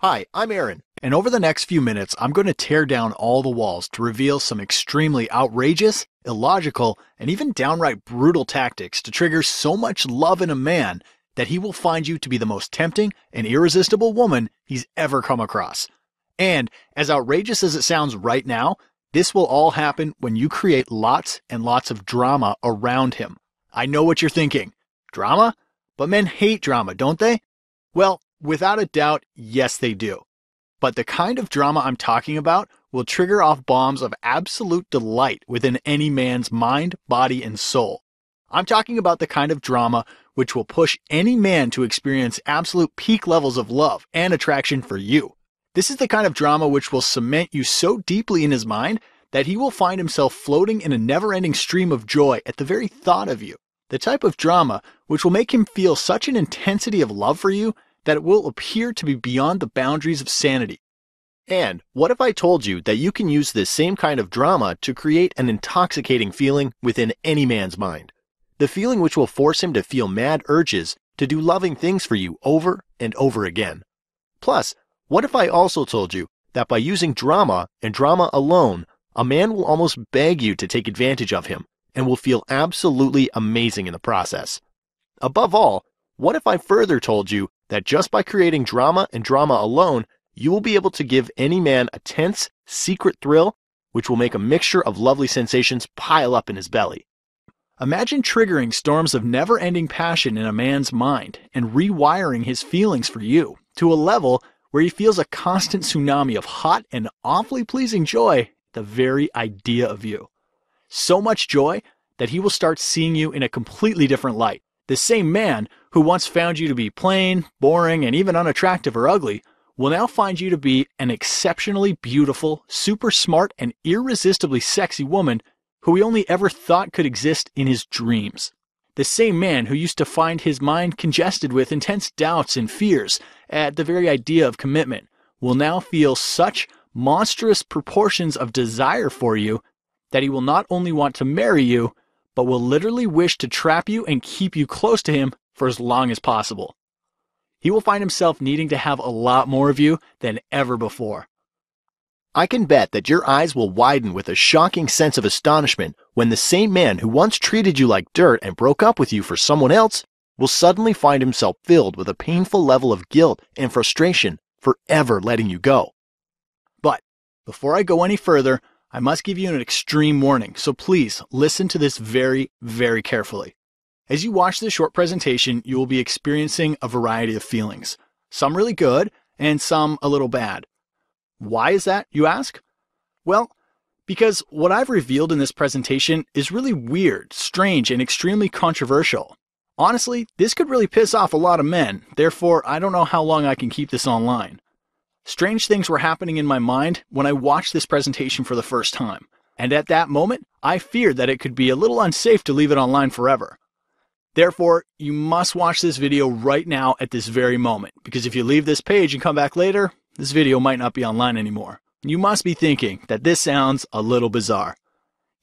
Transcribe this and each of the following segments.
Hi, I'm Aaron, and over the next few minutes, I'm going to tear down all the walls to reveal some extremely outrageous, illogical, and even downright brutal tactics to trigger so much love in a man that he will find you to be the most tempting and irresistible woman he's ever come across. And as outrageous as it sounds right now, this will all happen when you create lots and lots of drama around him. I know what you're thinking. Drama? But men hate drama, don't they? Well, without a doubt, yes they do. But the kind of drama I'm talking about will trigger off bombs of absolute delight within any man's mind, body, and soul. I'm talking about the kind of drama which will push any man to experience absolute peak levels of love and attraction for you. This is the kind of drama which will cement you so deeply in his mind that he will find himself floating in a never-ending stream of joy at the very thought of you. The type of drama which will make him feel such an intensity of love for you that it will appear to be beyond the boundaries of sanity. And what if I told you that you can use this same kind of drama to create an intoxicating feeling within any man's mind? The feeling which will force him to feel mad urges to do loving things for you over and over again. Plus, what if I also told you that by using drama and drama alone, a man will almost beg you to take advantage of him and will feel absolutely amazing in the process? Above all, what if I further told you that just by creating drama and drama alone, you will be able to give any man a tense, secret thrill, which will make a mixture of lovely sensations pile up in his belly? Imagine triggering storms of never-ending passion in a man's mind and rewiring his feelings for you to a level where he feels a constant tsunami of hot and awfully pleasing joy at the very idea of you. So much joy that he will start seeing you in a completely different light. The same man who once found you to be plain, boring, and even unattractive or ugly will now find you to be an exceptionally beautiful, super smart, and irresistibly sexy woman who he only ever thought could exist in his dreams. The same man who used to find his mind congested with intense doubts and fears at the very idea of commitment will now feel such monstrous proportions of desire for you that he will not only want to marry you, but will literally wish to trap you and keep you close to him for as long as possible. He will find himself needing to have a lot more of you than ever before. I can bet that your eyes will widen with a shocking sense of astonishment when the same man who once treated you like dirt and broke up with you for someone else will suddenly find himself filled with a painful level of guilt and frustration for ever letting you go. But before I go any further, I must give you an extreme warning, so please listen to this very, very carefully. As you watch this short presentation, you will be experiencing a variety of feelings, some really good and some a little bad. Why is that, you ask? Well, because what I've revealed in this presentation is really weird, strange, and extremely controversial. Honestly, this could really piss off a lot of men, therefore I don't know how long I can keep this online. Strange things were happening in my mind when I watched this presentation for the first time, and at that moment, I feared that it could be a little unsafe to leave it online forever. Therefore, you must watch this video right now at this very moment, because if you leave this page and come back later, this video might not be online anymore. You must be thinking that this sounds a little bizarre.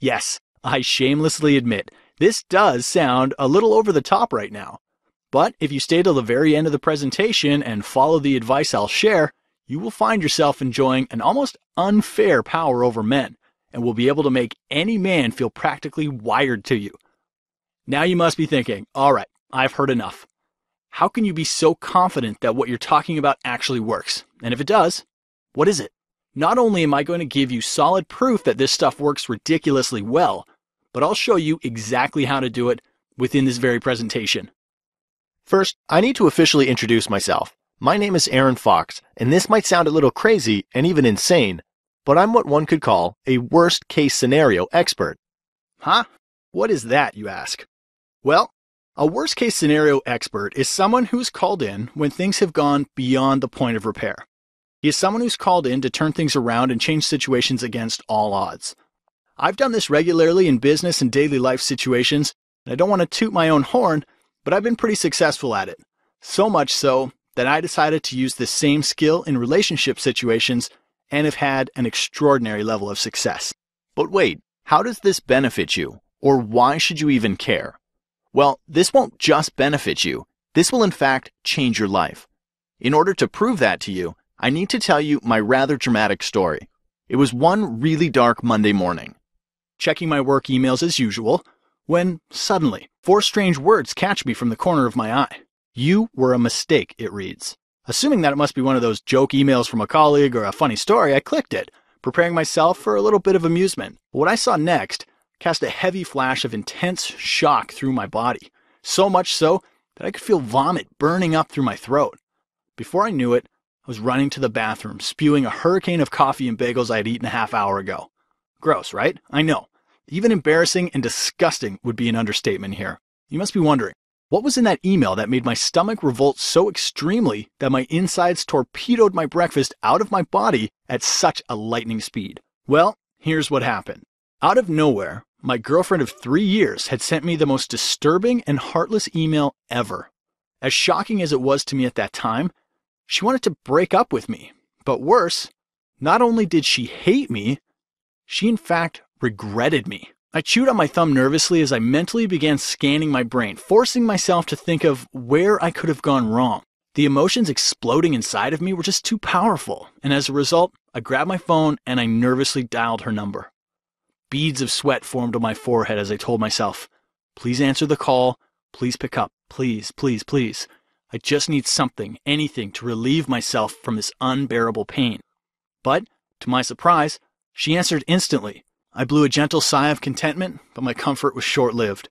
Yes, I shamelessly admit, this does sound a little over the top right now. But if you stay till the very end of the presentation and follow the advice I'll share, you will find yourself enjoying an almost unfair power over men, and will be able to make any man feel practically wired to you. Now you must be thinking, all right, I've heard enough. How can you be so confident that what you're talking about actually works? And if it does, what is it? Not only am I going to give you solid proof that this stuff works ridiculously well, but I'll show you exactly how to do it within this very presentation. First, I need to officially introduce myself. My name is Aaron Fox, and this might sound a little crazy and even insane, but I'm what one could call a worst-case scenario expert. Huh? What is that, you ask? Well, a worst-case scenario expert is someone who's called in when things have gone beyond the point of repair. He is someone who's called in to turn things around and change situations against all odds. I've done this regularly in business and daily life situations, and I don't want to toot my own horn, but I've been pretty successful at it. So much so that I decided to use this same skill in relationship situations and have had an extraordinary level of success. But wait, how does this benefit you? Or why should you even care? Well, this won't just benefit you. This will in fact change your life. In order to prove that to you, I need to tell you my rather dramatic story. It was one really dark Monday morning. Checking my work emails as usual, when suddenly 4 strange words catch me from the corner of my eye. "You were a mistake," it reads. Assuming that it must be one of those joke emails from a colleague or a funny story, I clicked it, preparing myself for a little bit of amusement. But what I saw next cast a heavy flash of intense shock through my body, so much so that I could feel vomit burning up through my throat. Before I knew it, I was running to the bathroom, spewing a hurricane of coffee and bagels I had eaten a half hour ago. Gross, right? I know. Even embarrassing and disgusting would be an understatement here. You must be wondering, what was in that email that made my stomach revolt so extremely that my insides torpedoed my breakfast out of my body at such a lightning speed? Well, here's what happened. Out of nowhere, my girlfriend of 3 years had sent me the most disturbing and heartless email ever. As shocking as it was to me at that time, she wanted to break up with me. But worse, not only did she hate me, she in fact regretted me. I chewed on my thumb nervously as I mentally began scanning my brain, forcing myself to think of where I could have gone wrong. The emotions exploding inside of me were just too powerful, and as a result, I grabbed my phone and I nervously dialed her number. Beads of sweat formed on my forehead as I told myself, "Please answer the call, please pick up, please, please, please. I just need something, anything to relieve myself from this unbearable pain." But, to my surprise, she answered instantly. I blew a gentle sigh of contentment, but my comfort was short-lived.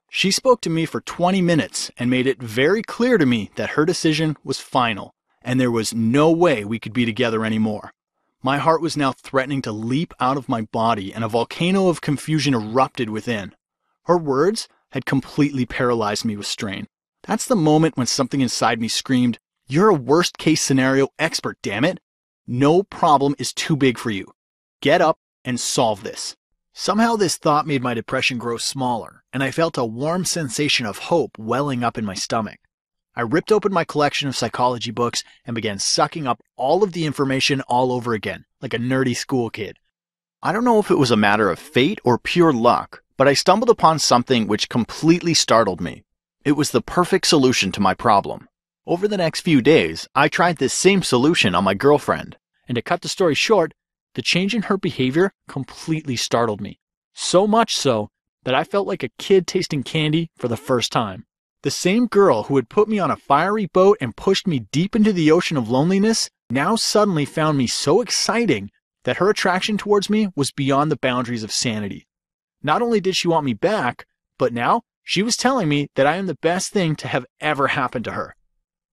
She spoke to me for 20 minutes and made it very clear to me that her decision was final, and there was no way we could be together anymore. My heart was now threatening to leap out of my body, and a volcano of confusion erupted within. Her words had completely paralyzed me with strain. That's the moment when something inside me screamed, "You're a worst-case scenario expert, damn it! No problem is too big for you. Get up and solve this." Somehow this thought made my depression grow smaller, and I felt a warm sensation of hope welling up in my stomach. I ripped open my collection of psychology books and began sucking up all of the information all over again, like a nerdy school kid. I don't know if it was a matter of fate or pure luck, but I stumbled upon something which completely startled me. It was the perfect solution to my problem. Over the next few days, I tried this same solution on my girlfriend. And to cut the story short, the change in her behavior completely startled me. So much so that I felt like a kid tasting candy for the first time. The same girl who had put me on a fiery boat and pushed me deep into the ocean of loneliness now suddenly found me so exciting that her attraction towards me was beyond the boundaries of sanity. Not only did she want me back, but now she was telling me that I am the best thing to have ever happened to her.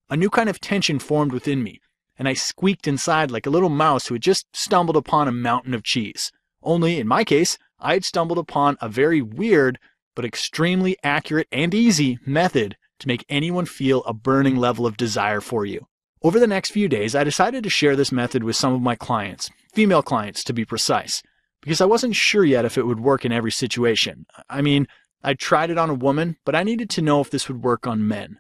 A new kind of tension formed within me, and I squeaked inside like a little mouse who had just stumbled upon a mountain of cheese. Only, in my case, I had stumbled upon a very weird, but extremely accurate and easy method to make anyone feel a burning level of desire for you. Over the next few days, I decided to share this method with some of my clients, female clients to be precise, because I wasn't sure yet if it would work in every situation. I mean, I'd tried it on a woman, but I needed to know if this would work on men.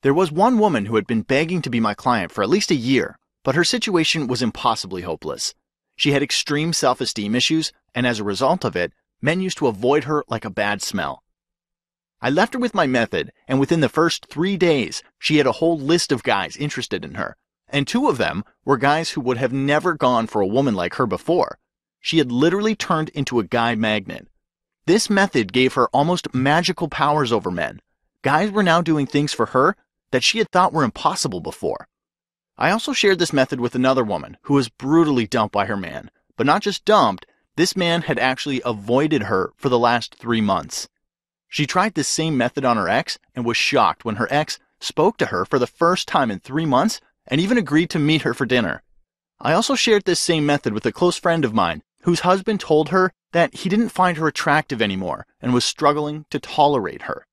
There was one woman who had been begging to be my client for at least a year, but her situation was impossibly hopeless. She had extreme self-esteem issues, and as a result of it, men used to avoid her like a bad smell. I left her with my method, and within the first 3 days, she had a whole list of guys interested in her, and 2 of them were guys who would have never gone for a woman like her before. She had literally turned into a guy magnet. This method gave her almost magical powers over men. Guys were now doing things for her that she had thought were impossible before. I also shared this method with another woman who was brutally dumped by her man, but not just dumped, this man had actually avoided her for the last 3 months. She tried this same method on her ex and was shocked when her ex spoke to her for the first time in 3 months and even agreed to meet her for dinner. I also shared this same method with a close friend of mine whose husband told her that he didn't find her attractive anymore and was struggling to tolerate her.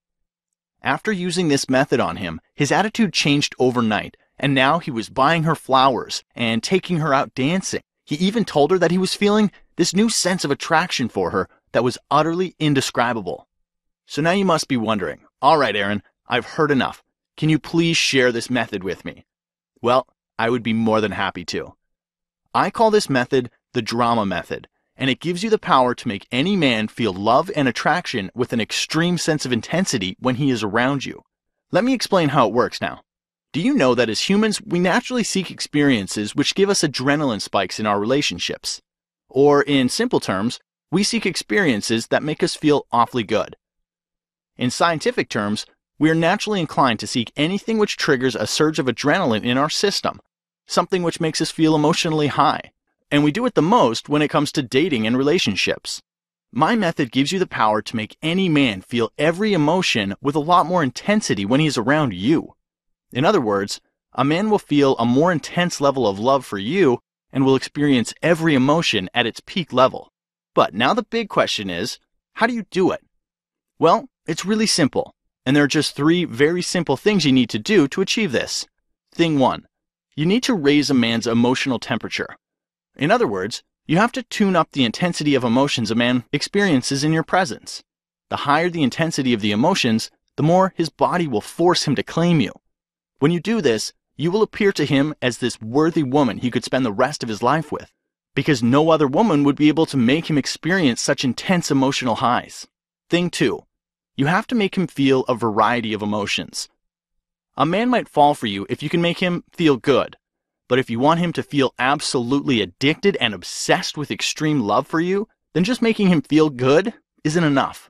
After using this method on him, his attitude changed overnight, and now he was buying her flowers and taking her out dancing. He even told her that he was feeling this new sense of attraction for her that was utterly indescribable. So now you must be wondering, all right, Aaron, I've heard enough. Can you please share this method with me? Well, I would be more than happy to. I call this method the drama method, and it gives you the power to make any man feel love and attraction with an extreme sense of intensity when he is around you. Let me explain how it works now. Do you know that as humans, we naturally seek experiences which give us adrenaline spikes in our relationships? Or in simple terms, we seek experiences that make us feel awfully good. In scientific terms, we are naturally inclined to seek anything which triggers a surge of adrenaline in our system, something which makes us feel emotionally high. And we do it the most when it comes to dating and relationships. My method gives you the power to make any man feel every emotion with a lot more intensity when he is around you. In other words, a man will feel a more intense level of love for you and will experience every emotion at its peak level. But now the big question is, how do you do it? Well, it's really simple, and there are just 3 very simple things you need to do to achieve this. Thing 1, you need to raise a man's emotional temperature. In other words, you have to tune up the intensity of emotions a man experiences in your presence. The higher the intensity of the emotions, the more his body will force him to claim you. When you do this, you will appear to him as this worthy woman he could spend the rest of his life with, because no other woman would be able to make him experience such intense emotional highs. Thing 2, you have to make him feel a variety of emotions. A man might fall for you if you can make him feel good, but if you want him to feel absolutely addicted and obsessed with extreme love for you, then just making him feel good isn't enough.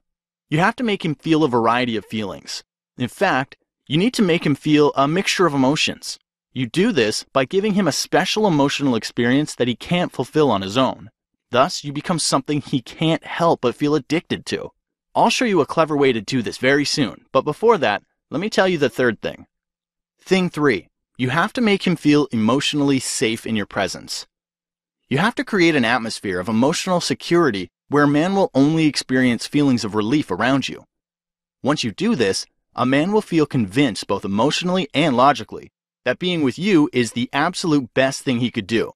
You have to make him feel a variety of feelings. In fact, you need to make him feel a mixture of emotions. You do this by giving him a special emotional experience that he can't fulfill on his own. Thus, you become something he can't help but feel addicted to. I'll show you a clever way to do this very soon, but before that, let me tell you the 3rd thing. Thing 3, you have to make him feel emotionally safe in your presence. You have to create an atmosphere of emotional security where a man will only experience feelings of relief around you. Once you do this, a man will feel convinced both emotionally and logically that being with you is the absolute best thing he could do.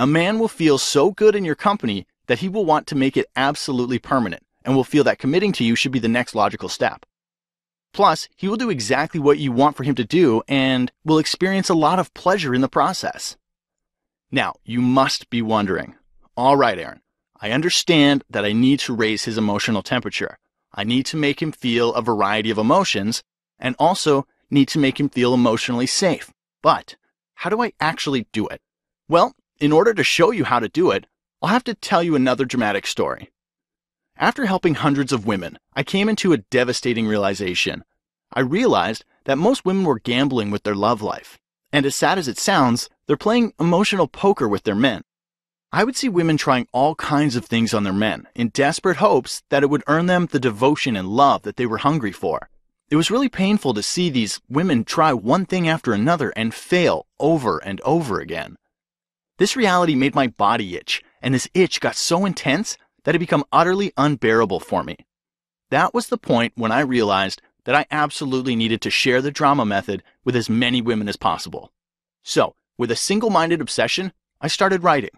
A man will feel so good in your company that he will want to make it absolutely permanent and will feel that committing to you should be the next logical step. Plus, he will do exactly what you want for him to do and will experience a lot of pleasure in the process. Now, you must be wondering, all right, Aaron, I understand that I need to raise his emotional temperature. I need to make him feel a variety of emotions and also need to make him feel emotionally safe. But how do I actually do it? Well, in order to show you how to do it, I'll have to tell you another dramatic story. After helping hundreds of women, I came into a devastating realization. I realized that most women were gambling with their love life. And as sad as it sounds, they're playing emotional poker with their men. I would see women trying all kinds of things on their men in desperate hopes that it would earn them the devotion and love that they were hungry for. It was really painful to see these women try one thing after another and fail over and over again. This reality made my body itch, and this itch got so intense that it became utterly unbearable for me. That was the point when I realized that I absolutely needed to share the drama method with as many women as possible. So, with a single-minded obsession, I started writing.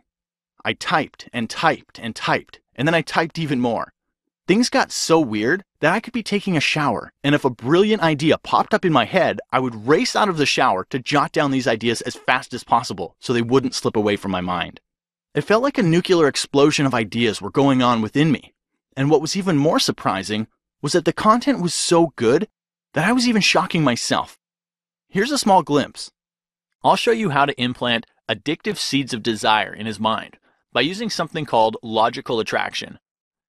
I typed and typed and typed, and then I typed even more. Things got so weird that I could be taking a shower, and if a brilliant idea popped up in my head, I would race out of the shower to jot down these ideas as fast as possible so they wouldn't slip away from my mind. It felt like a nuclear explosion of ideas were going on within me, and what was even more surprising was that the content was so good that I was even shocking myself. Here's a small glimpse. I'll show you how to implant addictive seeds of desire in his mind by using something called logical attraction.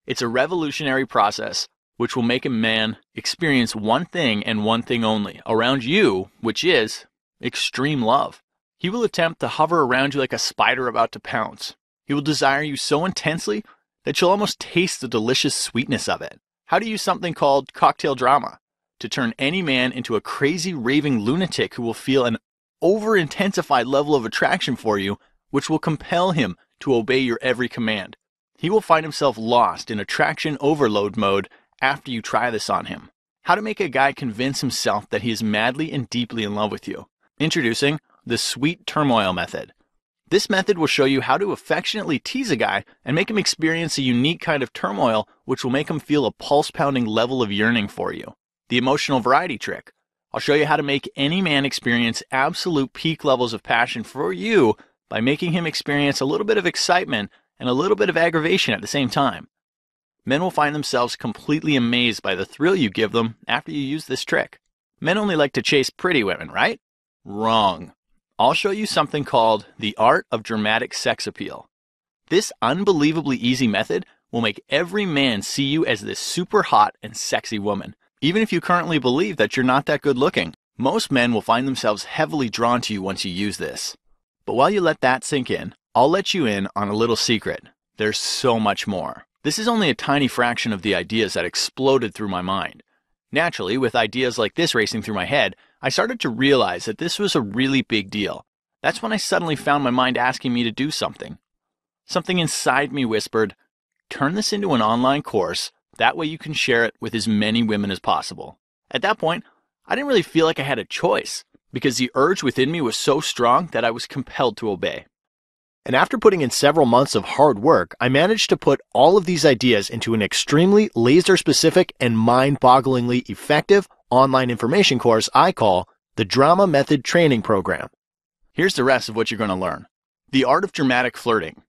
It's a revolutionary process which will make a man experience one thing and one thing only around you, which is extreme love. He will attempt to hover around you like a spider about to pounce. He will desire you so intensely that you'll almost taste the delicious sweetness of it. How to use something called cocktail drama to turn any man into a crazy raving lunatic who will feel an over-intensified level of attraction for you, which will compel him to obey your every command. He will find himself lost in attraction overload mode after you try this on him. How to make a guy convince himself that he is madly and deeply in love with you. Introducing the Sweet Turmoil Method. This method will show you how to affectionately tease a guy and make him experience a unique kind of turmoil which will make him feel a pulse-pounding level of yearning for you. The Emotional Variety Trick. I'll show you how to make any man experience absolute peak levels of passion for you by making him experience a little bit of excitement and a little bit of aggravation at the same time. Men will find themselves completely amazed by the thrill you give them after you use this trick. Men only like to chase pretty women, right? Wrong. I'll show you something called the art of dramatic sex appeal. This unbelievably easy method will make every man see you as this super hot and sexy woman, even if you currently believe that you're not that good looking. Most men will find themselves heavily drawn to you once you use this. But while you let that sink in, I'll let you in on a little secret. There's so much more. This is only a tiny fraction of the ideas that exploded through my mind. Naturally, with ideas like this racing through my head, I started to realize that this was a really big deal. That's when I suddenly found my mind asking me to do something. Something inside me whispered, turn this into an online course, that way you can share it with as many women as possible. At that point, I didn't really feel like I had a choice, because the urge within me was so strong that I was compelled to obey. And after putting in several months of hard work, I managed to put all of these ideas into an extremely laser-specific and mind-bogglingly effective online information course I call the Drama Method Training Program. Here's the rest of what you're going to learn. The art of dramatic flirting.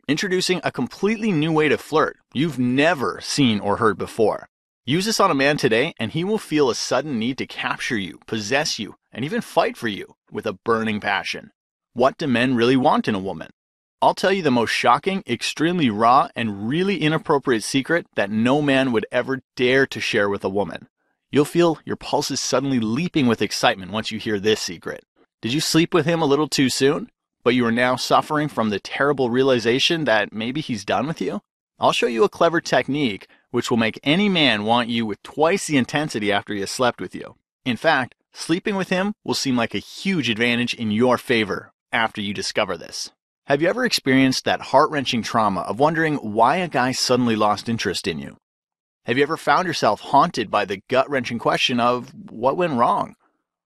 Introducing a completely new way to flirt you've never seen or heard before. Use this on a man today and he will feel a sudden need to capture you, possess you, and even fight for you with a burning passion. What do men really want in a woman? I'll tell you the most shocking, extremely raw, and really inappropriate secret that no man would ever dare to share with a woman. You'll feel your pulses suddenly leaping with excitement once you hear this secret. Did you sleep with him a little too soon, but you are now suffering from the terrible realization that maybe he's done with you? I'll show you a clever technique which will make any man want you with twice the intensity after he has slept with you. In fact, sleeping with him will seem like a huge advantage in your favor after you discover this. Have you ever experienced that heart-wrenching trauma of wondering why a guy suddenly lost interest in you? Have you ever found yourself haunted by the gut-wrenching question of what went wrong?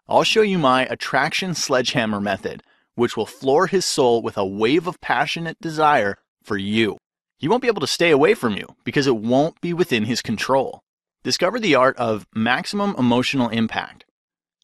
I'll show you my attraction sledgehammer method, which will floor his soul with a wave of passionate desire for you. He won't be able to stay away from you because it won't be within his control. Discover the art of maximum emotional impact.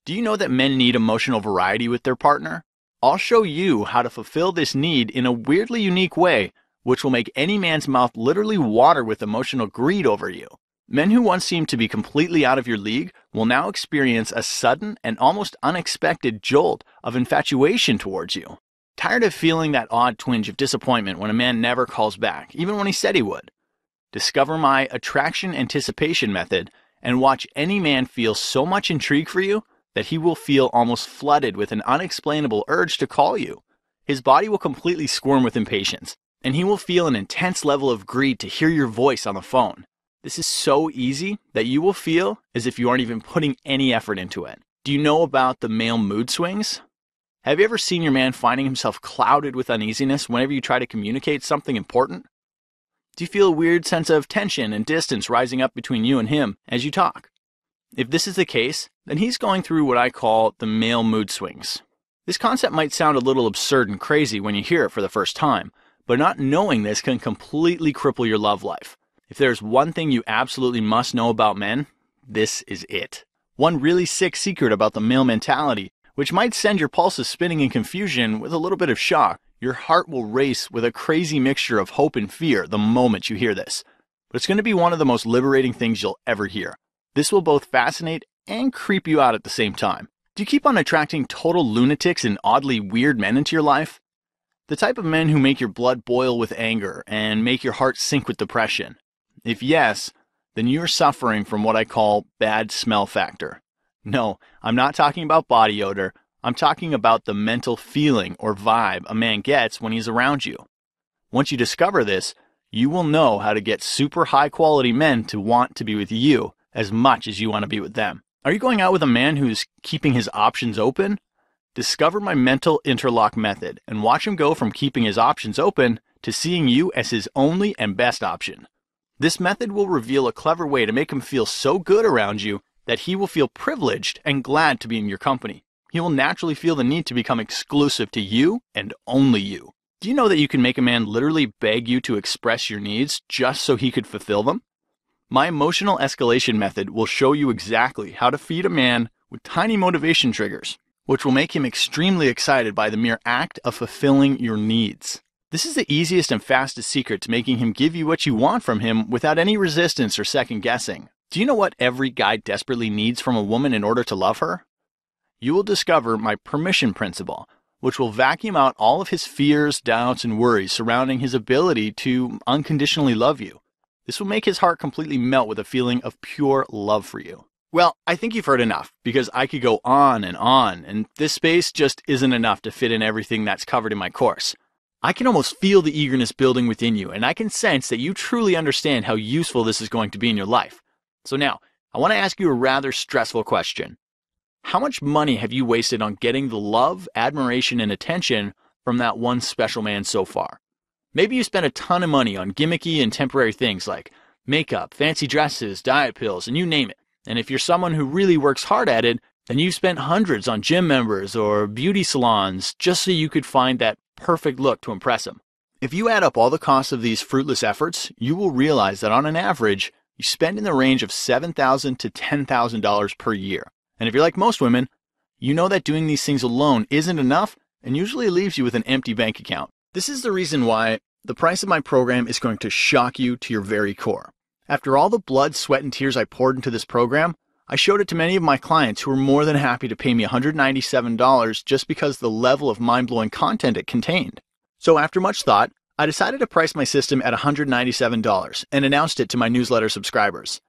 Do you know that men need emotional variety with their partner? I'll show you how to fulfill this need in a weirdly unique way, which will make any man's mouth literally water with emotional greed over you. Men who once seemed to be completely out of your league will now experience a sudden and almost unexpected jolt of infatuation towards you. Tired of feeling that odd twinge of disappointment when a man never calls back, even when he said he would? Discover my attraction anticipation method and watch any man feel so much intrigue for you that he will feel almost flooded with an unexplainable urge to call you. His body will completely squirm with impatience, and he will feel an intense level of greed to hear your voice on the phone. This is so easy that you will feel as if you aren't even putting any effort into it. Do you know about the male mood swings? Have you ever seen your man finding himself clouded with uneasiness whenever you try to communicate something important? Do you feel a weird sense of tension and distance rising up between you and him as you talk? If this is the case, then he's going through what I call the male mood swings. This concept might sound a little absurd and crazy when you hear it for the first time, but not knowing this can completely cripple your love life. If there's one thing you absolutely must know about men, this is it. One really sick secret about the male mentality, which might send your pulses spinning in confusion with a little bit of shock. Your heart will race with a crazy mixture of hope and fear the moment you hear this. But it's going to be one of the most liberating things you'll ever hear. This will both fascinate and creep you out at the same time. Do you keep on attracting total lunatics and oddly weird men into your life? The type of men who make your blood boil with anger and make your heart sink with depression? If yes, then you're suffering from what I call bad smell factor. No, I'm not talking about body odor. I'm talking about the mental feeling or vibe a man gets when he's around you. Once you discover this, you will know how to get super high quality men to want to be with you as much as you want to be with them. Are you going out with a man who's keeping his options open? Discover my mental interlock method and watch him go from keeping his options open to seeing you as his only and best option. This method will reveal a clever way to make him feel so good around you that he will feel privileged and glad to be in your company. He will naturally feel the need to become exclusive to you and only you. Do you know that you can make a man literally beg you to express your needs just so he could fulfill them? My emotional escalation method will show you exactly how to feed a man with tiny motivation triggers, which will make him extremely excited by the mere act of fulfilling your needs. This is the easiest and fastest secret to making him give you what you want from him without any resistance or second guessing. Do you know what every guy desperately needs from a woman in order to love her? you will discover my permission principle, which will vacuum out all of his fears, doubts, and worries surrounding his ability to unconditionally love you. This will make his heart completely melt with a feeling of pure love for you. Well, I think you've heard enough, because I could go on, and this space just isn't enough to fit in everything that's covered in my course. I can almost feel the eagerness building within you, and I can sense that you truly understand how useful this is going to be in your life. So now, I want to ask you a rather stressful question. How much money have you wasted on getting the love, admiration, and attention from that one special man so far? Maybe you spent a ton of money on gimmicky and temporary things like makeup, fancy dresses, diet pills, and you name it. And if you're someone who really works hard at it, then you've spent hundreds on gym members or beauty salons just so you could find that perfect look to impress him. If you add up all the costs of these fruitless efforts, you will realize that on an average, you spend in the range of $7,000 to $10,000 per year. And if you're like most women, you know that doing these things alone isn't enough and usually leaves you with an empty bank account. This is the reason why the price of my program is going to shock you to your very core. After all the blood, sweat, and tears I poured into this program, I showed it to many of my clients who were more than happy to pay me $197 just because the level of mind-blowing content it contained. So after much thought, I decided to price my system at $197 and announced it to my newsletter subscribers.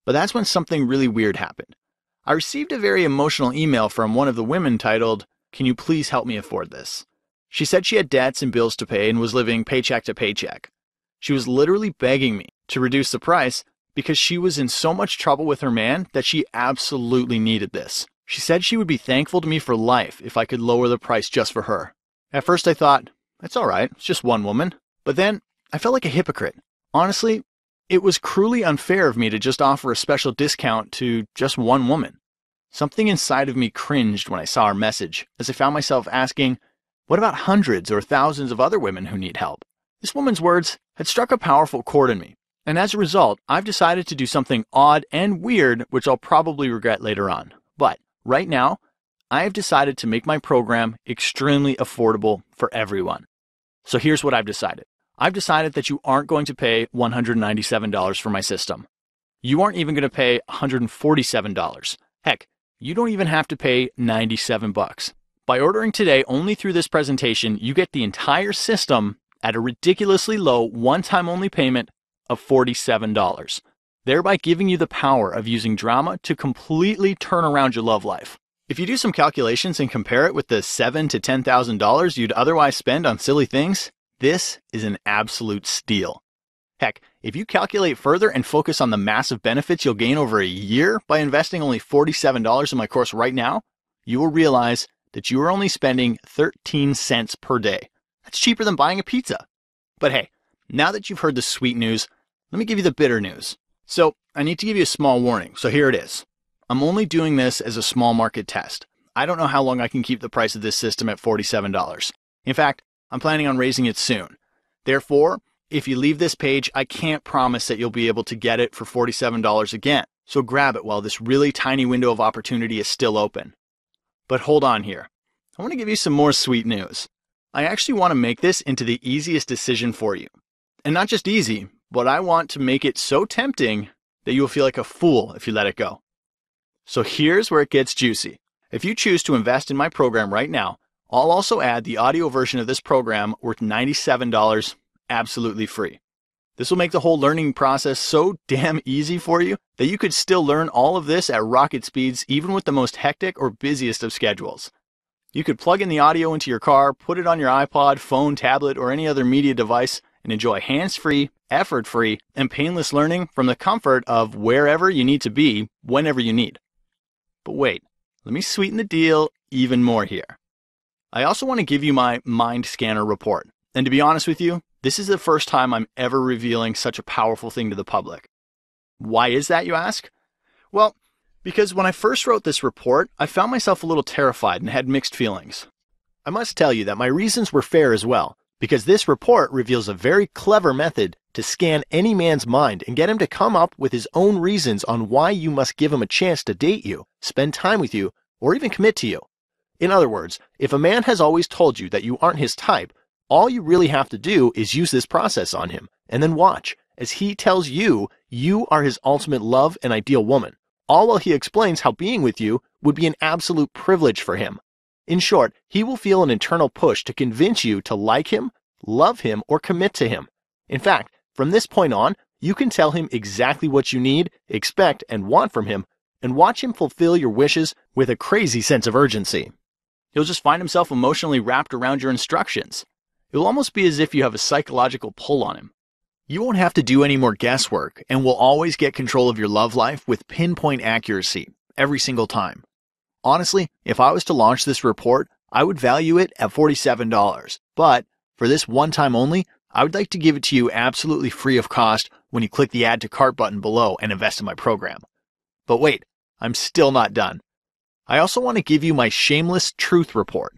But that's when something really weird happened. I received a very emotional email from one of the women titled, "Can you please help me afford this?" She said she had debts and bills to pay and was living paycheck to paycheck. She was literally begging me to reduce the price because she was in so much trouble with her man that she absolutely needed this. She said she would be thankful to me for life if I could lower the price just for her. At first I thought, it's all right, it's just one woman. But then I felt like a hypocrite. Honestly, it was cruelly unfair of me to just offer a special discount to just one woman. Something inside of me cringed when I saw her message, as I found myself asking, what about hundreds or thousands of other women who need help? This woman's words had struck a powerful chord in me, and as a result, I've decided to do something odd and weird, which I'll probably regret later on. But right now, I have decided to make my program extremely affordable for everyone. So here's what I've decided. I've decided that you aren't going to pay $197 for my system. You aren't even going to pay $147. Heck, you don't even have to pay $97. By ordering today only through this presentation, you get the entire system at a ridiculously low one-time only payment of $47, thereby giving you the power of using drama to completely turn around your love life. If you do some calculations and compare it with the $7,000 to $10,000 you'd otherwise spend on silly things, this is an absolute steal. Heck, if you calculate further and focus on the massive benefits you'll gain over a year by investing only $47 in my course right now, you will realize that you are only spending 13 cents per day. That's cheaper than buying a pizza. But hey, now that you've heard the sweet news, let me give you the bitter news. So I need to give you a small warning, so here it is. I'm only doing this as a small market test. I don't know how long I can keep the price of this system at $47. In fact, I'm planning on raising it soon. Therefore, if you leave this page, I can't promise that you'll be able to get it for $47 again. So grab it while this really tiny window of opportunity is still open. But hold on here. I want to give you some more sweet news. I actually want to make this into the easiest decision for you. And not just easy, but I want to make it so tempting that you will feel like a fool if you let it go. So here's where it gets juicy. If you choose to invest in my program right now, I'll also add the audio version of this program worth $97 absolutely free. This will make the whole learning process so damn easy for you that you could still learn all of this at rocket speeds even with the most hectic or busiest of schedules. You could plug in the audio into your car, put it on your iPod, phone, tablet, or any other media device and enjoy hands-free, effort-free, and painless learning from the comfort of wherever you need to be, whenever you need. But wait, let me sweeten the deal even more here. I also want to give you my Mind Scanner report. And to be honest with you, this is the first time I'm ever revealing such a powerful thing to the public. Why is that, you ask? Well, because when I first wrote this report, I found myself a little terrified and had mixed feelings. I must tell you that my reasons were fair as well, because this report reveals a very clever method to scan any man's mind and get him to come up with his own reasons on why you must give him a chance to date you, spend time with you, or even commit to you. In other words, if a man has always told you that you aren't his type, all you really have to do is use this process on him, and then watch as he tells you you are his ultimate love and ideal woman, all while he explains how being with you would be an absolute privilege for him. In short, he will feel an internal push to convince you to like him, love him, or commit to him. In fact, from this point on, you can tell him exactly what you need, expect, and want from him, and watch him fulfill your wishes with a crazy sense of urgency. He'll just find himself emotionally wrapped around your instructions. It will almost be as if you have a psychological pull on him. You won't have to do any more guesswork and will always get control of your love life with pinpoint accuracy every single time. Honestly, if I was to launch this report, I would value it at $47, but for this one time only, I would like to give it to you absolutely free of cost when you click the Add to Cart button below and invest in my program. But wait, I'm still not done. I also want to give you my shameless truth report.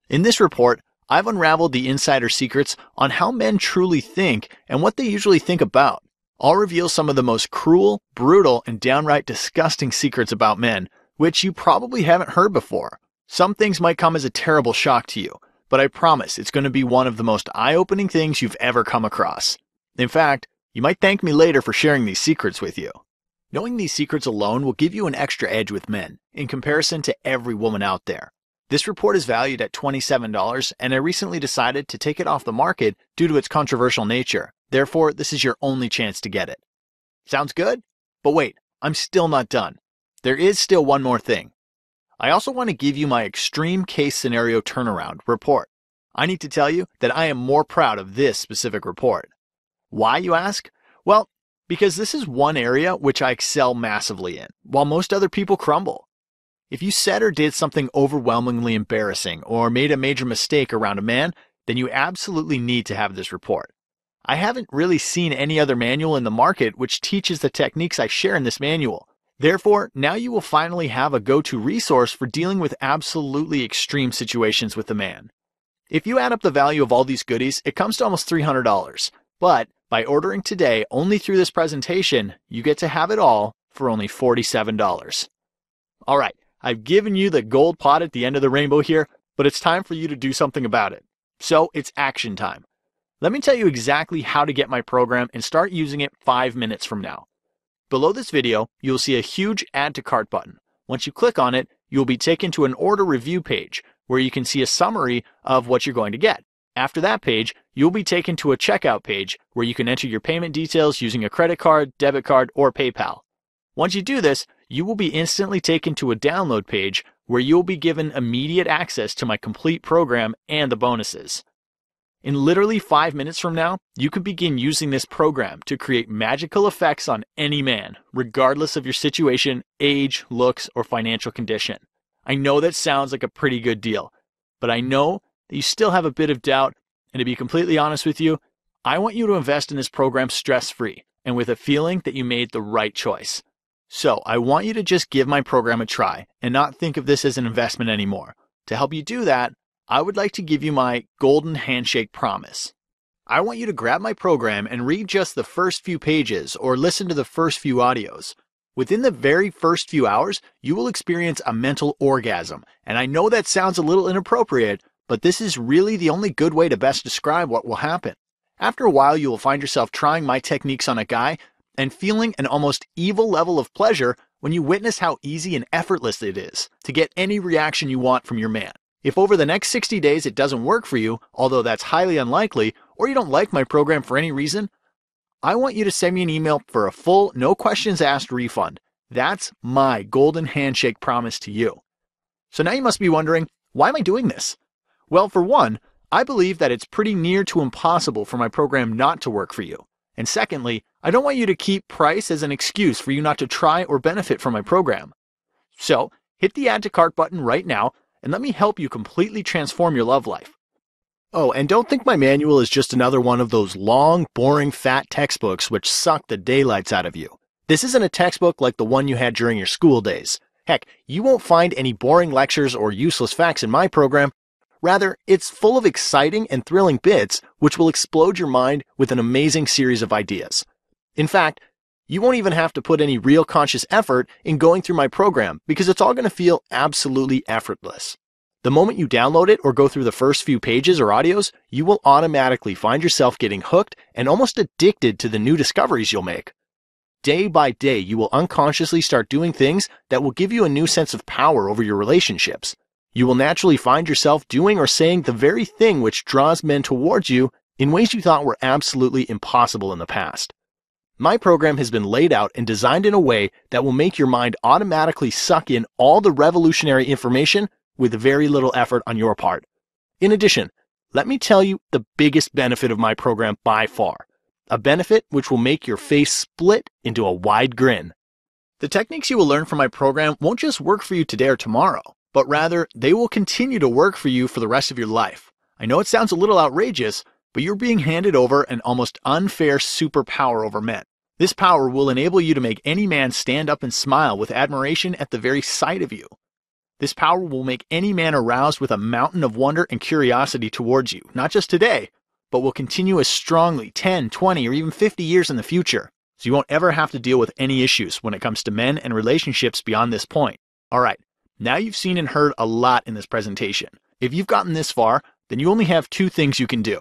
In this report, I've unraveled the insider secrets on how men truly think and what they usually think about. I'll reveal some of the most cruel, brutal, and downright disgusting secrets about men, which you probably haven't heard before. Some things might come as a terrible shock to you, but I promise it's going to be one of the most eye-opening things you've ever come across. In fact, you might thank me later for sharing these secrets with you. Knowing these secrets alone will give you an extra edge with men, in comparison to every woman out there. This report is valued at $27, and I recently decided to take it off the market due to its controversial nature. Therefore, this is your only chance to get it. Sounds good? But wait, I'm still not done. There is still one more thing. I also want to give you my extreme case scenario turnaround report. I need to tell you that I am more proud of this specific report. Why, you ask? Well, because this is one area which I excel massively in, while most other people crumble. If you said or did something overwhelmingly embarrassing or made a major mistake around a man, then you absolutely need to have this report. I haven't really seen any other manual in the market which teaches the techniques I share in this manual. Therefore, now you will finally have a go-to resource for dealing with absolutely extreme situations with a man. If you add up the value of all these goodies, it comes to almost $300. But by ordering today only through this presentation, you get to have it all for only $47. All right, I've given you the gold pot at the end of the rainbow here, but it's time for you to do something about it. So it's action time. Let me tell you exactly how to get my program and start using it 5 minutes from now. Below this video, you'll see a huge Add to Cart button. Once you click on it, you'll be taken to an order review page where you can see a summary of what you're going to get. After that page, you'll be taken to a checkout page where you can enter your payment details using a credit card, debit card, or PayPal. Once you do this, you will be instantly taken to a download page where you'll be given immediate access to my complete program and the bonuses. In literally 5 minutes from now, you can begin using this program to create magical effects on any man, regardless of your situation, age, looks, or financial condition. I know that sounds like a pretty good deal, but I know that you still have a bit of doubt, and to be completely honest with you, I want you to invest in this program stress-free and with a feeling that you made the right choice. So I want you to just give my program a try and not think of this as an investment anymore. To help you do that, I would like to give you my golden handshake promise. I want you to grab my program and read just the first few pages or listen to the first few audios. Within the very first few hours, you will experience a mental orgasm. And I know that sounds a little inappropriate, but this is really the only good way to best describe what will happen. After a while, you will find yourself trying my techniques on a guy and feeling an almost evil level of pleasure when you witness how easy and effortless it is to get any reaction you want from your man. If over the next 60 days it doesn't work for you, although that's highly unlikely, or you don't like my program for any reason, I want you to send me an email for a full, no questions asked refund. That's my golden handshake promise to you. So now you must be wondering, why am I doing this? Well, for one, I believe that it's pretty near to impossible for my program not to work for you. And secondly, I don't want you to keep price as an excuse for you not to try or benefit from my program. So hit the Add to Cart button right now and let me help you completely transform your love life. Oh, and don't think my manual is just another one of those long, boring, fat textbooks which suck the daylights out of you. This isn't a textbook like the one you had during your school days. Heck, you won't find any boring lectures or useless facts in my program. Rather, it's full of exciting and thrilling bits which will explode your mind with an amazing series of ideas. In fact, you won't even have to put any real conscious effort in going through my program because it's all going to feel absolutely effortless. The moment you download it or go through the first few pages or audios, you will automatically find yourself getting hooked and almost addicted to the new discoveries you'll make. day by day, you will unconsciously start doing things that will give you a new sense of power over your relationships. You will naturally find yourself doing or saying the very thing which draws men towards you in ways you thought were absolutely impossible in the past. My program has been laid out and designed in a way that will make your mind automatically suck in all the revolutionary information with very little effort on your part. In addition, let me tell you the biggest benefit of my program by far. A benefit which will make your face split into a wide grin. The techniques you will learn from my program won't just work for you today or tomorrow, but rather they will continue to work for you for the rest of your life. I know it sounds a little outrageous, but you're being handed over an almost unfair superpower over men. This power will enable you to make any man stand up and smile with admiration at the very sight of you. This power will make any man aroused with a mountain of wonder and curiosity towards you, not just today, but will continue as strongly 10, 20, or even 50 years in the future, so you won't ever have to deal with any issues when it comes to men and relationships beyond this point. Alright, now you've seen and heard a lot in this presentation. If you've gotten this far, then you only have two things you can do.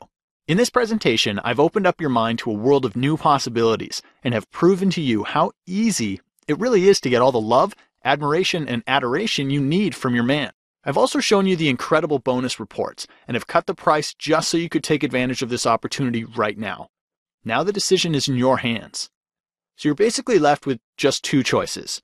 In this presentation, I've opened up your mind to a world of new possibilities and have proven to you how easy it really is to get all the love, admiration, and adoration you need from your man. I've also shown you the incredible bonus reports and have cut the price just so you could take advantage of this opportunity right now. Now the decision is in your hands. So you're basically left with just two choices.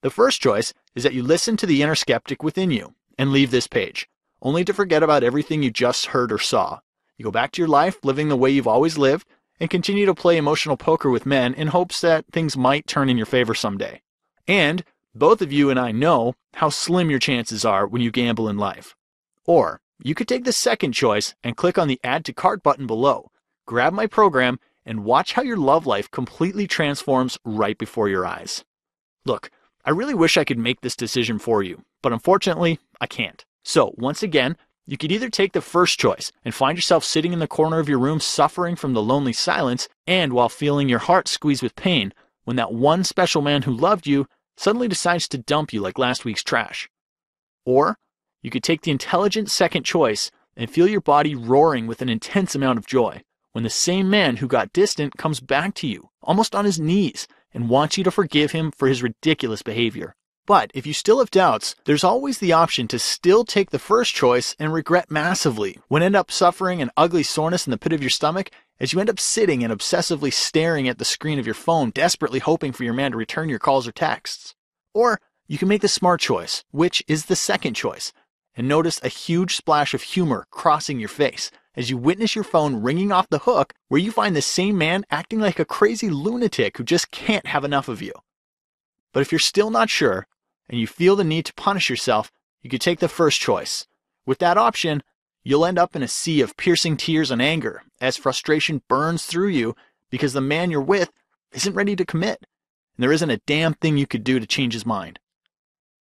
The first choice is that you listen to the inner skeptic within you and leave this page, only to forget about everything you just heard or saw. You go back to your life living the way you've always lived and continue to play emotional poker with men in hopes that things might turn in your favor someday. And both of you and I know how slim your chances are when you gamble in life. Or you could take the second choice and click on the Add to Cart button below, grab my program, and watch how your love life completely transforms right before your eyes. Look, I really wish I could make this decision for you, but unfortunately, I can't. So once again, you could either take the first choice and find yourself sitting in the corner of your room suffering from the lonely silence and while feeling your heart squeeze with pain when that one special man who loved you suddenly decides to dump you like last week's trash. Or you could take the intelligent second choice and feel your body roaring with an intense amount of joy when the same man who got distant comes back to you, almost on his knees, and wants you to forgive him for his ridiculous behavior. But if you still have doubts, there's always the option to still take the first choice and regret massively when end up suffering an ugly soreness in the pit of your stomach as you end up sitting and obsessively staring at the screen of your phone, desperately hoping for your man to return your calls or texts. Or you can make the smart choice, which is the second choice, and notice a huge splash of humor crossing your face as you witness your phone ringing off the hook where you find the same man acting like a crazy lunatic who just can't have enough of you. But if you're still not sure, and you feel the need to punish yourself, you could take the first choice. With that option, you'll end up in a sea of piercing tears and anger as frustration burns through you because the man you're with isn't ready to commit, and there isn't a damn thing you could do to change his mind.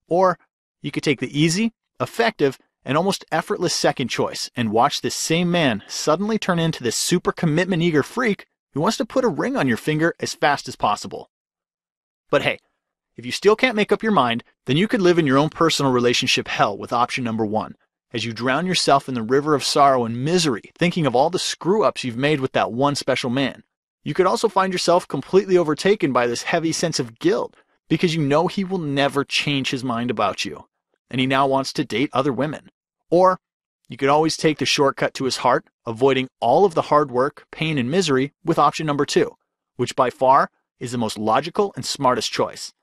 Or you could take the easy, effective, and almost effortless second choice and watch this same man suddenly turn into this super commitment eager freak who wants to put a ring on your finger as fast as possible. But hey, if you still can't make up your mind, then you could live in your own personal relationship hell with option number 1, as you drown yourself in the river of sorrow and misery, thinking of all the screw-ups you've made with that one special man. You could also find yourself completely overtaken by this heavy sense of guilt, because you know he will never change his mind about you, and he now wants to date other women. Or you could always take the shortcut to his heart, avoiding all of the hard work, pain, and misery with option number 2, which by far is the most logical and smartest choice.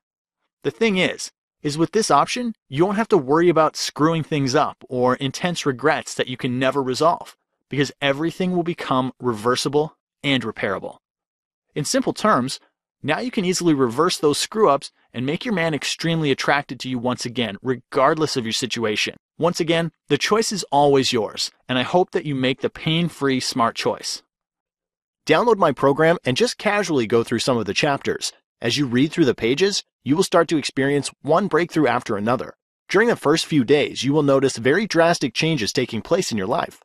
The thing is with this option, you won't have to worry about screwing things up or intense regrets that you can never resolve, because everything will become reversible and repairable. In simple terms, now you can easily reverse those screw-ups and make your man extremely attracted to you once again, regardless of your situation. Once again, the choice is always yours, and I hope that you make the pain-free, smart choice. Download my program and just casually go through some of the chapters. As you read through the pages, you will start to experience one breakthrough after another. During the first few days, you will notice very drastic changes taking place in your life.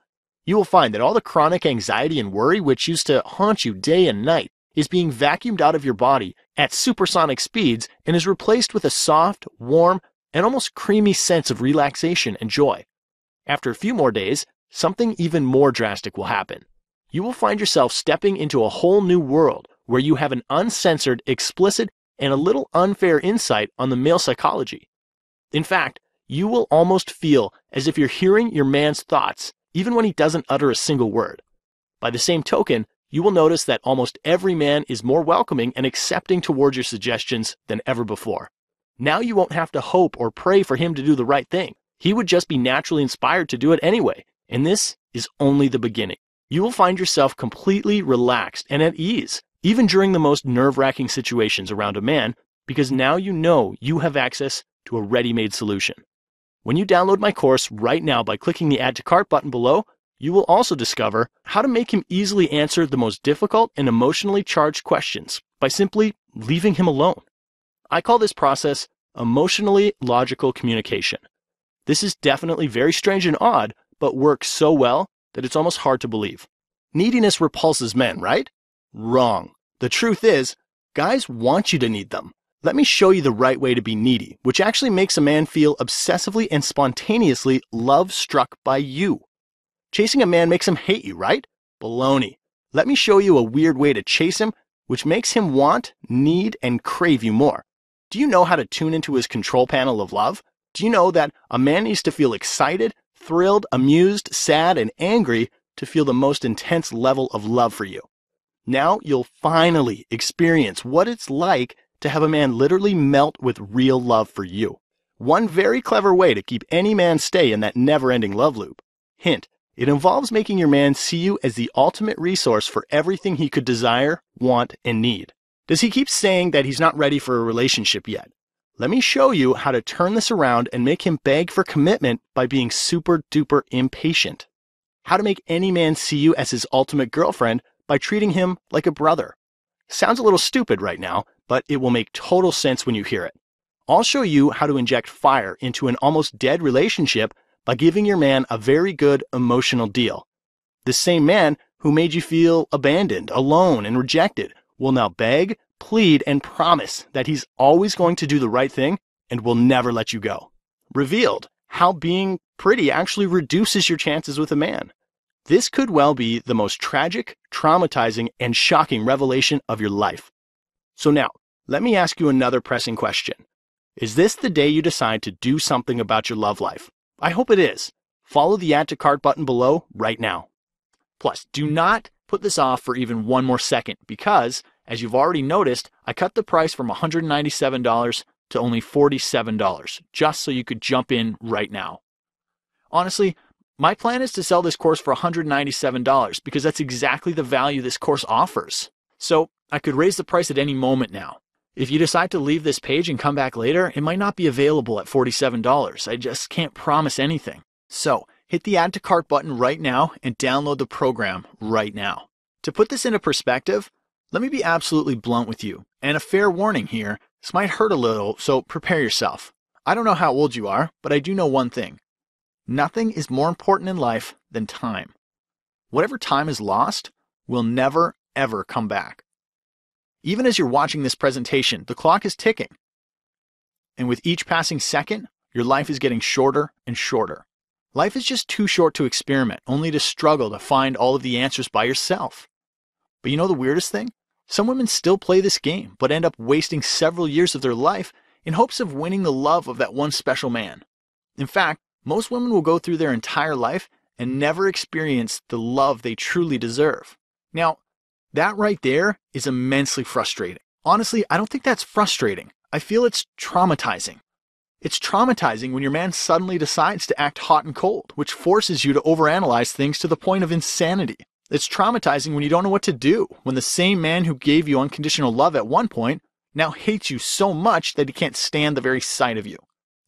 You will find that all the chronic anxiety and worry which used to haunt you day and night is being vacuumed out of your body at supersonic speeds and is replaced with a soft, warm, and almost creamy sense of relaxation and joy. After a few more days, something even more drastic will happen. You will find yourself stepping into a whole new world where you have an uncensored, explicit, and a little unfair insight on the male psychology. In fact, you will almost feel as if you're hearing your man's thoughts, even when he doesn't utter a single word. By the same token, you will notice that almost every man is more welcoming and accepting towards your suggestions than ever before. Now you won't have to hope or pray for him to do the right thing. He would just be naturally inspired to do it anyway, and this is only the beginning. You will find yourself completely relaxed and at ease, even during the most nerve-wracking situations around a man, because now you know you have access to a ready-made solution. When you download my course right now by clicking the Add to Cart button below, you will also discover how to make him easily answer the most difficult and emotionally charged questions by simply leaving him alone. I call this process emotionally logical communication. This is definitely very strange and odd, but works so well that it's almost hard to believe. Neediness repulses men, right? Wrong. The truth is, guys want you to need them. Let me show you the right way to be needy, which actually makes a man feel obsessively and spontaneously love-struck by you. Chasing a man makes him hate you, right? Baloney. Let me show you a weird way to chase him, which makes him want, need, and crave you more. Do you know how to tune into his control panel of love? Do you know that a man needs to feel excited, thrilled, amused, sad, and angry to feel the most intense level of love for you? Now you'll finally experience what it's like to have a man literally melt with real love for you. One very clever way to keep any man stay in that never-ending love loop. Hint, it involves making your man see you as the ultimate resource for everything he could desire, want, and need. Does he keep saying that he's not ready for a relationship yet? Let me show you how to turn this around and make him beg for commitment by being super duper impatient. How to make any man see you as his ultimate girlfriend by treating him like a brother. Sounds a little stupid right now, but it will make total sense when you hear it. I'll show you how to inject fire into an almost dead relationship by giving your man a very good emotional deal. The same man who made you feel abandoned, alone, and rejected will now beg, plead, and promise that he's always going to do the right thing and will never let you go. Revealed how being pretty actually reduces your chances with a man. This could well be the most tragic, traumatizing, and shocking revelation of your life. So now, let me ask you another pressing question. Is this the day you decide to do something about your love life? I hope it is. Follow the Add to Cart button below right now. Plus, do not put this off for even one more second because, as you've already noticed, I cut the price from $197 to only $47, just so you could jump in right now. Honestly, my plan is to sell this course for $197 because that's exactly the value this course offers. So I could raise the price at any moment now. If you decide to leave this page and come back later, it might not be available at $47. I just can't promise anything. So hit the Add to Cart button right now and download the program right now. To put this into perspective, let me be absolutely blunt with you. And a fair warning here, this might hurt a little, so prepare yourself. I don't know how old you are, but I do know one thing. Nothing is more important in life than time. Whatever time is lost will never, ever come back. Even as you're watching this presentation, the clock is ticking. And with each passing second, your life is getting shorter and shorter. Life is just too short to experiment, only to struggle to find all of the answers by yourself. But you know the weirdest thing? Some women still play this game, but end up wasting several years of their life in hopes of winning the love of that one special man. In fact, most women will go through their entire life and never experience the love they truly deserve. Now, that right there is immensely frustrating. Honestly, I don't think that's frustrating. I feel it's traumatizing. It's traumatizing when your man suddenly decides to act hot and cold, which forces you to overanalyze things to the point of insanity. It's traumatizing when you don't know what to do, when the same man who gave you unconditional love at one point now hates you so much that he can't stand the very sight of you.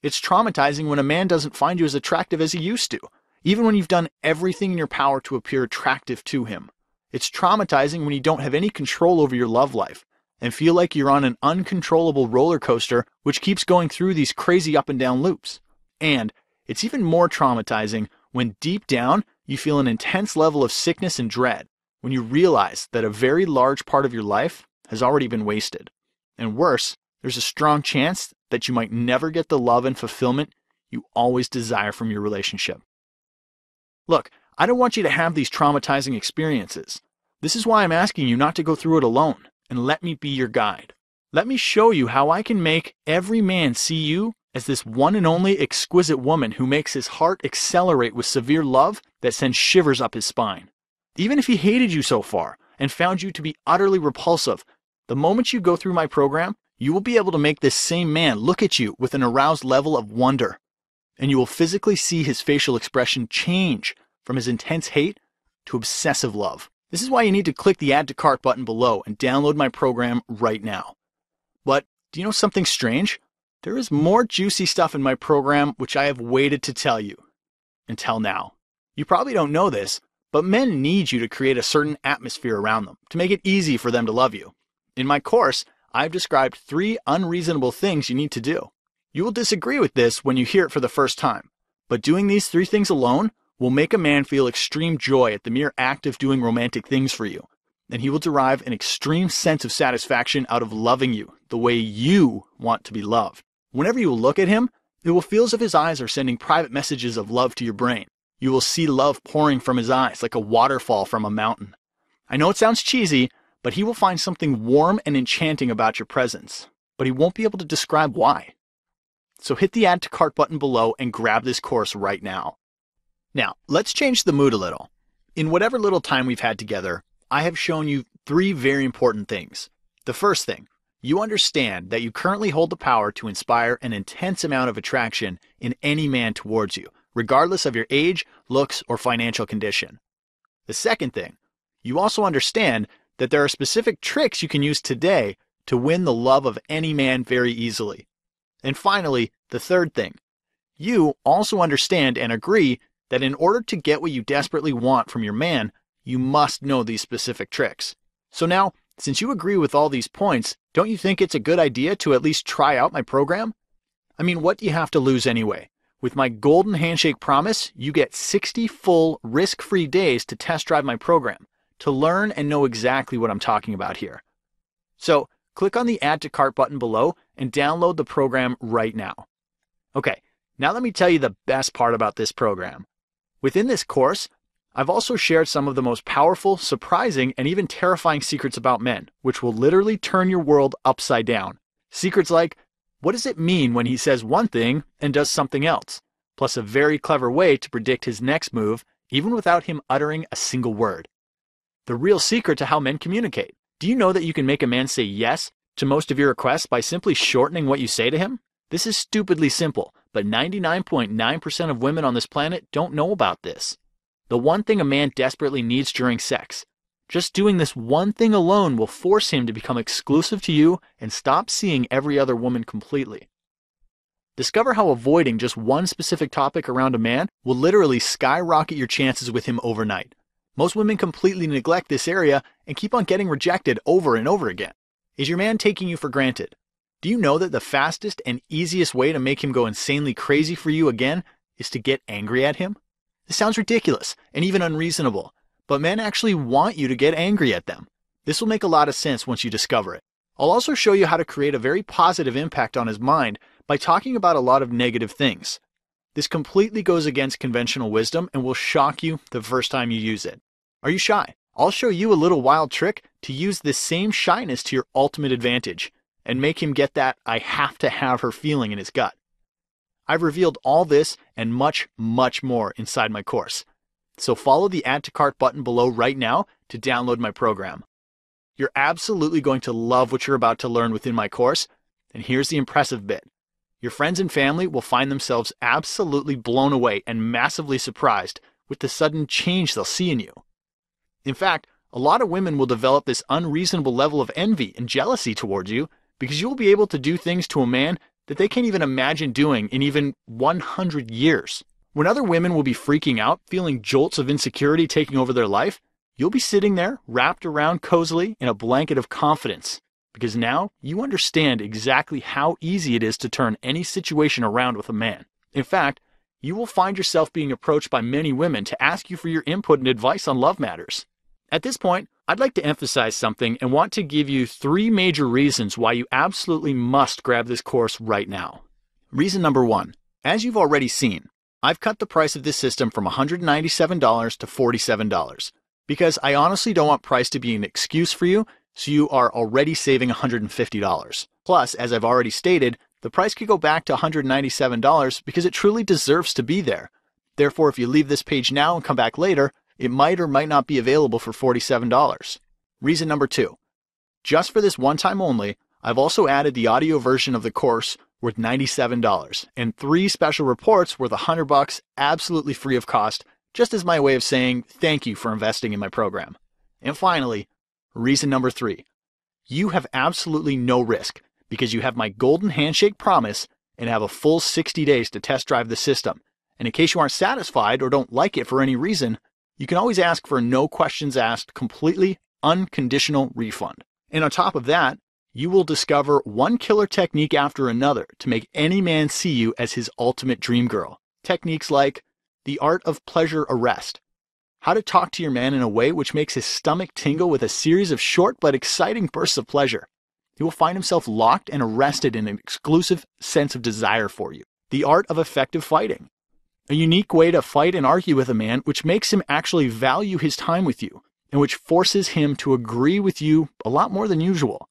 It's traumatizing when a man doesn't find you as attractive as he used to, even when you've done everything in your power to appear attractive to him. It's traumatizing when you don't have any control over your love life and feel like you're on an uncontrollable roller coaster which keeps going through these crazy up and down loops. And it's even more traumatizing when deep down you feel an intense level of sickness and dread when you realize that a very large part of your life has already been wasted. And worse, there's a strong chance that you might never get the love and fulfillment you always desire from your relationship. Look, I don't want you to have these traumatizing experiences. This is why I'm asking you not to go through it alone. and let me be your guide. Let me show you how I can make every man see you as this one and only exquisite woman who makes his heart accelerate with severe love that sends shivers up his spine. Even if he hated you so far and found you to be utterly repulsive, the moment you go through my program, you will be able to make this same man look at you with an aroused level of wonder, and you will physically see his facial expression change from his intense hate to obsessive love. This is why you need to click the Add to Cart button below and download my program right now. But do you know something strange? There is more juicy stuff in my program which I have waited to tell you. Until now. You probably don't know this, but men need you to create a certain atmosphere around them to make it easy for them to love you. In my course, I've described 3 unreasonable things you need to do. You will disagree with this when you hear it for the first time, but doing these 3 things alone will make a man feel extreme joy at the mere act of doing romantic things for you, and he will derive an extreme sense of satisfaction out of loving you the way you want to be loved. Whenever you will look at him, it will feel as if his eyes are sending private messages of love to your brain. You will see love pouring from his eyes like a waterfall from a mountain. I know it sounds cheesy, but he will find something warm and enchanting about your presence, but he won't be able to describe why. So hit the Add to Cart button below and grab this course right now. Now, let's change the mood a little. In whatever little time we've had together, I have shown you 3 very important things. The first thing, you understand that you currently hold the power to inspire an intense amount of attraction in any man towards you, regardless of your age, looks, or financial condition. The second thing, you also understand that there are specific tricks you can use today to win the love of any man very easily. And finally, the third thing, you also understand and agree that in order to get what you desperately want from your man, you must know these specific tricks. So now, since you agree with all these points, don't you think it's a good idea to at least try out my program? I mean, what do you have to lose anyway? With my golden handshake promise, you get 60 full risk-free days to test drive my program, to learn and know exactly what I'm talking about here. So click on the Add to Cart button below and download the program right now. Okay, now let me tell you the best part about this program. Within this course, I've also shared some of the most powerful, surprising, and even terrifying secrets about men, which will literally turn your world upside down. Secrets like, what does it mean when he says one thing and does something else? Plus a very clever way to predict his next move, even without him uttering a single word. The real secret to how men communicate. Do you know that you can make a man say yes to most of your requests by simply shortening what you say to him? This is stupidly simple, but 99.9% of women on this planet don't know about this. The one thing a man desperately needs during sex. Just doing this one thing alone will force him to become exclusive to you and stop seeing every other woman completely. Discover how avoiding just one specific topic around a man will literally skyrocket your chances with him overnight. Most women completely neglect this area and keep on getting rejected over and over again. Is your man taking you for granted? Do you know that the fastest and easiest way to make him go insanely crazy for you again is to get angry at him? This sounds ridiculous and even unreasonable, but men actually want you to get angry at them. This will make a lot of sense once you discover it. I'll also show you how to create a very positive impact on his mind by talking about a lot of negative things. This completely goes against conventional wisdom and will shock you the first time you use it. Are you shy? I'll show you a little wild trick to use this same shyness to your ultimate advantage and make him get that I have to have her feeling in his gut. I've revealed all this and much, much more inside my course. So follow the Add to Cart button below right now to download my program. You're absolutely going to love what you're about to learn within my course, and here's the impressive bit. Your friends and family will find themselves absolutely blown away and massively surprised with the sudden change they'll see in you. In fact, a lot of women will develop this unreasonable level of envy and jealousy towards you because you will be able to do things to a man that they can't even imagine doing in even 100 years. When other women will be freaking out, feeling jolts of insecurity taking over their life, you'll be sitting there, wrapped around cozily in a blanket of confidence, because now you understand exactly how easy it is to turn any situation around with a man. In fact, you will find yourself being approached by many women to ask you for your input and advice on love matters. At this point, I'd like to emphasize something and want to give you 3 major reasons why you absolutely must grab this course right now. Reason number 1. As you've already seen, I've cut the price of this system from $197 to $47 because I honestly don't want price to be an excuse for you, so you are already saving $150. Plus, as I've already stated, the price could go back to $197 because it truly deserves to be there. Therefore, if you leave this page now and come back later, it might or might not be available for $47. Reason number 2. Just for this one time only, I've also added the audio version of the course worth $97 and 3 special reports worth $100 absolutely free of cost, just as my way of saying thank you for investing in my program. And finally, reason number 3. You have absolutely no risk because you have my golden handshake promise and have a full 60 days to test drive the system. And in case you aren't satisfied or don't like it for any reason, you can always ask for a no questions asked, completely unconditional refund. And on top of that, you will discover one killer technique after another to make any man see you as his ultimate dream girl. Techniques like the art of pleasure arrest, how to talk to your man in a way which makes his stomach tingle with a series of short but exciting bursts of pleasure. He will find himself locked and arrested in an exclusive sense of desire for you. The art of effective fighting, a unique way to fight and argue with a man which makes him actually value his time with you and which forces him to agree with you a lot more than usual.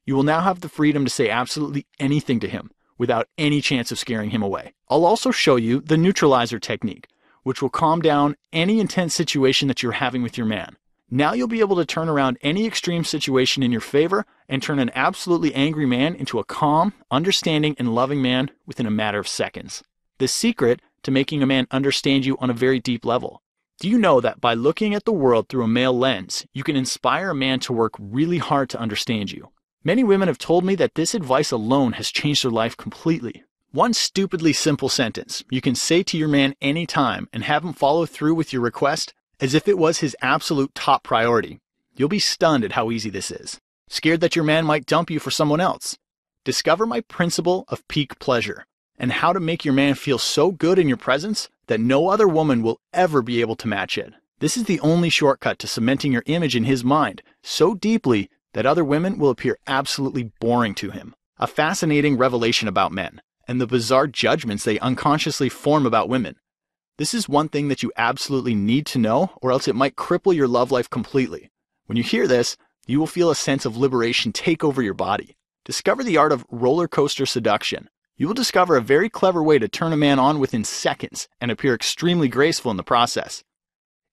You will now have the freedom to say absolutely anything to him without any chance of scaring him away. I'll also show you the neutralizer technique, which will calm down any intense situation that you're having with your man. Now you'll be able to turn around any extreme situation in your favor and turn an absolutely angry man into a calm, understanding, and loving man within a matter of seconds. The secret to making a man understand you on a very deep level. Do you know that by looking at the world through a male lens, you can inspire a man to work really hard to understand you? Many women have told me that this advice alone has changed their life completely. One stupidly simple sentence you can say to your man anytime and have him follow through with your request as if it was his absolute top priority. You'll be stunned at how easy this is. Scared that your man might dump you for someone else? Discover my principle of peak pleasure and how to make your man feel so good in your presence that no other woman will ever be able to match it. This is the only shortcut to cementing your image in his mind so deeply that other women will appear absolutely boring to him. A fascinating revelation about men and the bizarre judgments they unconsciously form about women. This is one thing that you absolutely need to know, or else it might cripple your love life completely. When you hear this, you will feel a sense of liberation take over your body. Discover the art of roller coaster seduction. You will discover a very clever way to turn a man on within seconds and appear extremely graceful in the process.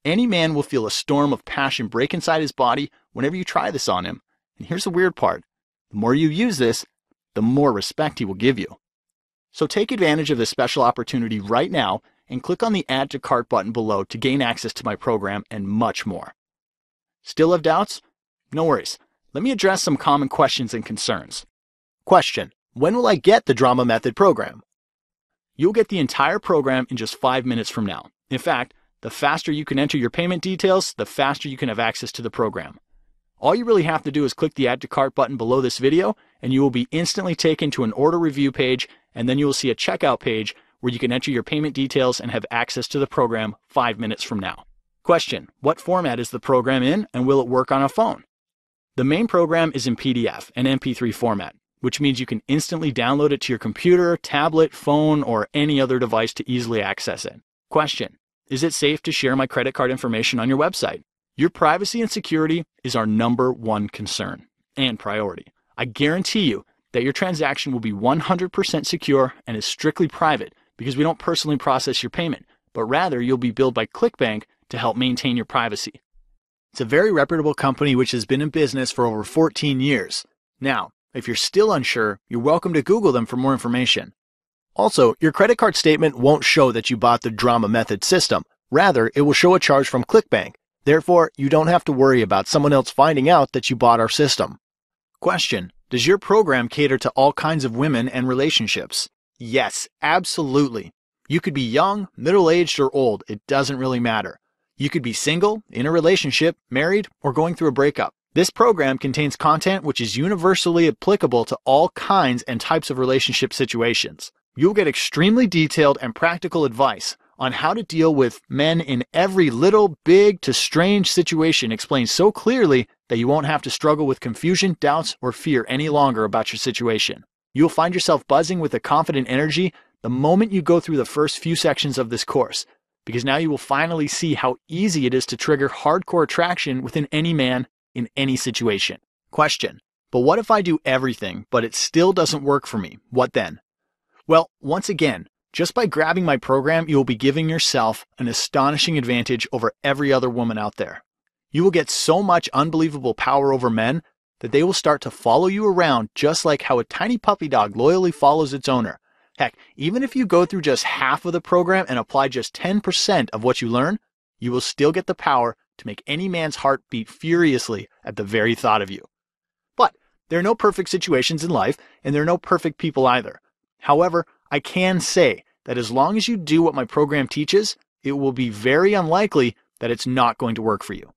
Any man will feel a storm of passion break inside his body whenever you try this on him. And here's the weird part. The more you use this, the more respect he will give you. So take advantage of this special opportunity right now and click on the Add to Cart button below to gain access to my program and much more. Still have doubts? No worries. Let me address some common questions and concerns. Question: when will I get the Drama Method program? You'll get the entire program in just 5 minutes from now. In fact, the faster you can enter your payment details, the faster you can have access to the program. All you really have to do is click the Add to Cart button below this video, and you will be instantly taken to an order review page, and then you will see a checkout page where you can enter your payment details and have access to the program 5 minutes from now. Question: what format is the program in, and will it work on a phone? The main program is in PDF and MP3 format, which means you can instantly download it to your computer, tablet, phone, or any other device to easily access it. Question: is it safe to share my credit card information on your website? Your privacy and security is our #1 concern and priority. I guarantee you that your transaction will be 100% secure and is strictly private because we don't personally process your payment, but rather you'll be billed by ClickBank to help maintain your privacy. It's a very reputable company which has been in business for over 14 years. Now, if you're still unsure, you're welcome to Google them for more information. Also, your credit card statement won't show that you bought the Drama Method system. Rather, it will show a charge from ClickBank. Therefore, you don't have to worry about someone else finding out that you bought our system. Question: does your program cater to all kinds of women and relationships? Yes, absolutely. You could be young, middle-aged, or old. It doesn't really matter. You could be single, in a relationship, married, or going through a breakup. This program contains content which is universally applicable to all kinds and types of relationship situations. You'll get extremely detailed and practical advice on how to deal with men in every little, big to strange situation explained so clearly that you won't have to struggle with confusion, doubts, or fear any longer about your situation. You'll find yourself buzzing with a confident energy the moment you go through the first few sections of this course, because now you will finally see how easy it is to trigger hardcore attraction within any man in any situation. Question: but what if I do everything, but it still doesn't work for me? What then? Well, once again, just by grabbing my program, you will be giving yourself an astonishing advantage over every other woman out there. You will get so much unbelievable power over men that they will start to follow you around just like how a tiny puppy dog loyally follows its owner. Heck, even if you go through just half of the program and apply just 10% of what you learn, you will still get the power to make any man's heart beat furiously at the very thought of you. But there are no perfect situations in life, and there are no perfect people either. However, I can say that as long as you do what my program teaches, it will be very unlikely that it's not going to work for you.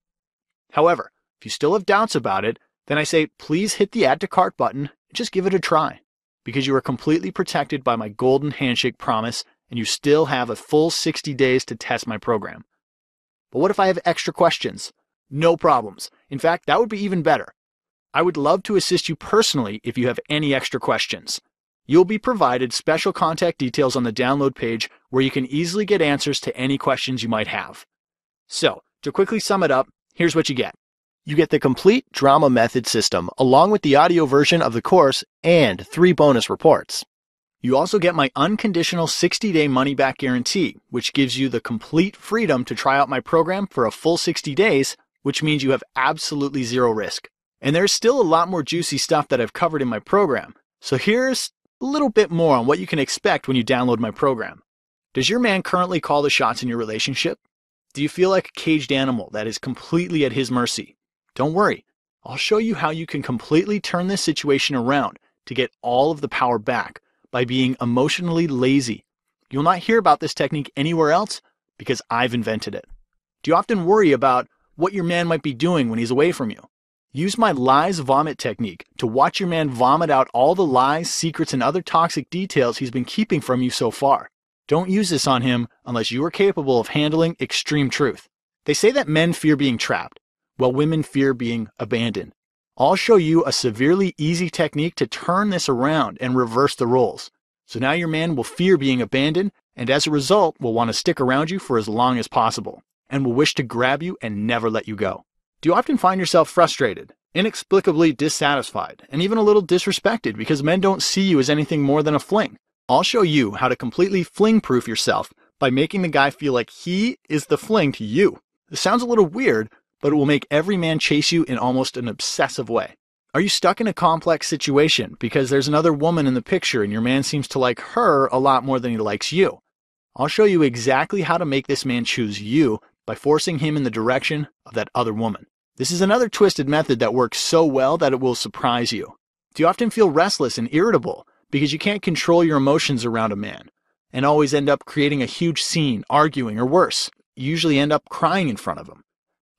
However, if you still have doubts about it, then I say please hit the add to cart button and just give it a try, because you are completely protected by my golden handshake promise and you still have a full 60 days to test my program. But what if I have extra questions? No problems. In fact, that would be even better. I would love to assist you personally if you have any extra questions. You'll be provided special contact details on the download page where you can easily get answers to any questions you might have. So, to quickly sum it up, here's what you get. You get the complete drama method system along with the audio version of the course and 3 bonus reports. You also get my unconditional 60-day money-back guarantee, which gives you the complete freedom to try out my program for a full 60 days, which means you have absolutely zero risk. And there's still a lot more juicy stuff that I've covered in my program. So here's a little bit more on what you can expect when you download my program. Does your man currently call the shots in your relationship? Do you feel like a caged animal that is completely at his mercy? Don't worry. I'll show you how you can completely turn this situation around to get all of the power back by being emotionally lazy. You'll not hear about this technique anywhere else because I've invented it. Do you often worry about what your man might be doing when he's away from you? Use my lies vomit technique to watch your man vomit out all the lies, secrets, and other toxic details he's been keeping from you so far. Don't use this on him unless you are capable of handling extreme truth. They say that men fear being trapped, while women fear being abandoned. I'll show you a severely easy technique to turn this around and reverse the roles. So now your man will fear being abandoned, and as a result will want to stick around you for as long as possible, and will wish to grab you and never let you go. Do you often find yourself frustrated, inexplicably dissatisfied, and even a little disrespected because men don't see you as anything more than a fling? I'll show you how to completely fling-proof yourself by making the guy feel like he is the fling to you. This sounds a little weird, but it will make every man chase you in almost an obsessive way. Are you stuck in a complex situation because there's another woman in the picture and your man seems to like her a lot more than he likes you? I'll show you exactly how to make this man choose you by forcing him in the direction of that other woman. This is another twisted method that works so well that it will surprise you. Do you often feel restless and irritable because you can't control your emotions around a man and always end up creating a huge scene, arguing, or worse, you usually end up crying in front of him?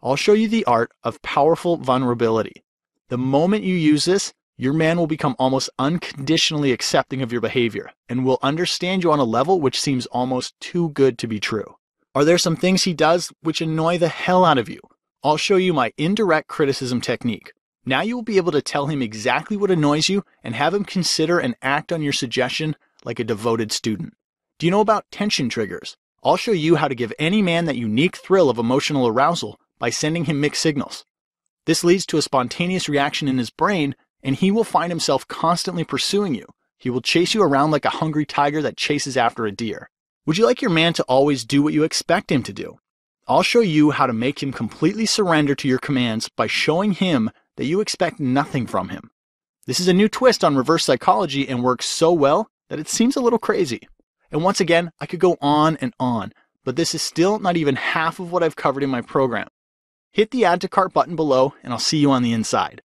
I'll show you the art of powerful vulnerability. The moment you use this, your man will become almost unconditionally accepting of your behavior and will understand you on a level which seems almost too good to be true. Are there some things he does which annoy the hell out of you? I'll show you my indirect criticism technique. Now you will be able to tell him exactly what annoys you and have him consider and act on your suggestion like a devoted student. Do you know about tension triggers? I'll show you how to give any man that unique thrill of emotional arousal by sending him mixed signals. This leads to a spontaneous reaction in his brain, and he will find himself constantly pursuing you. He will chase you around like a hungry tiger that chases after a deer. Would you like your man to always do what you expect him to do? I'll show you how to make him completely surrender to your commands by showing him that you expect nothing from him. This is a new twist on reverse psychology and works so well that it seems a little crazy. And once again, I could go on and on, but this is still not even half of what I've covered in my program. Hit the add to cart button below and I'll see you on the inside.